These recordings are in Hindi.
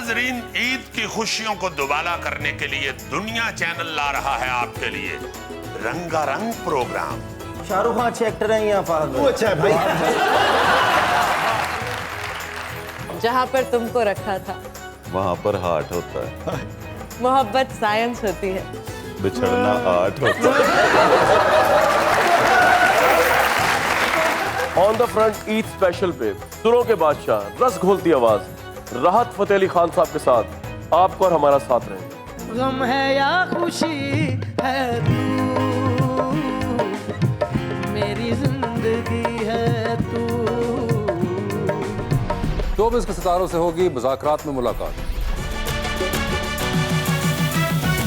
नाजरीन, ईद की खुशियों को दुबाला करने के लिए दुनिया चैनल ला रहा है आपके लिए रंगारंग प्रोग्राम। शाहरुख खान अच्छे एक्टर हैं या फहद? वो अच्छा है भाई। जहाँ पर तुमको रखा था वहाँ पर हार्ट होता है, मोहब्बत साइंस होती है, बिछड़ना आर्ट होता है। On the front Eid special पे सुरों के बादशाह, रस घोलती आवाज राहत फतेह अली खान साहब के साथ आपको और हमारा साथ रहेंगे। गम है या खुशी है तू, मेरी जिंदगी है तू। 24 के सितारों से होगी मुज़ाकरात में मुलाकात।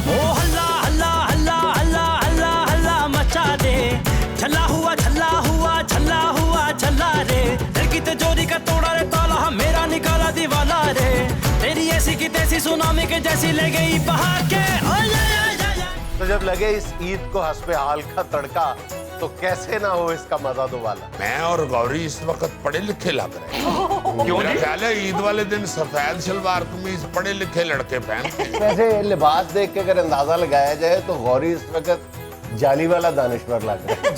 ओ हल्ला हल्ला हल्ला हल्ला हल्ला हल्ला मचा दे, झल्ला हुआ झल्ला हुआ झल्ला हुआ झल्ला रे, दिल की तिजोरी का तोड़ा रे ताला, मेरा निकाला दीवाना रे, तेरी ऐसी की तैसी सुनामी के जैसी ले गई बहा के। तो जब लगे इस ईद को हस्बे हाल का तड़का, तो कैसे ना हो इसका मजा दोबाला। मैं और गौरी इस वक्त पढ़े लिखे लग रहे हैं। मेरा ख्याल है ईद वाले दिन सफेद शलवार कमीज पढ़े लिखे लड़के पहनते हैं। वैसे लिबास देख के अगर अंदाजा लगाया जाए तो गौरी इस वक्त जाली वाला दानिश्वर लग रहा है।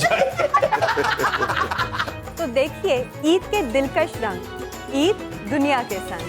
तो देखिए ईद के दिलकश रंग, ईद दुनिया के संग।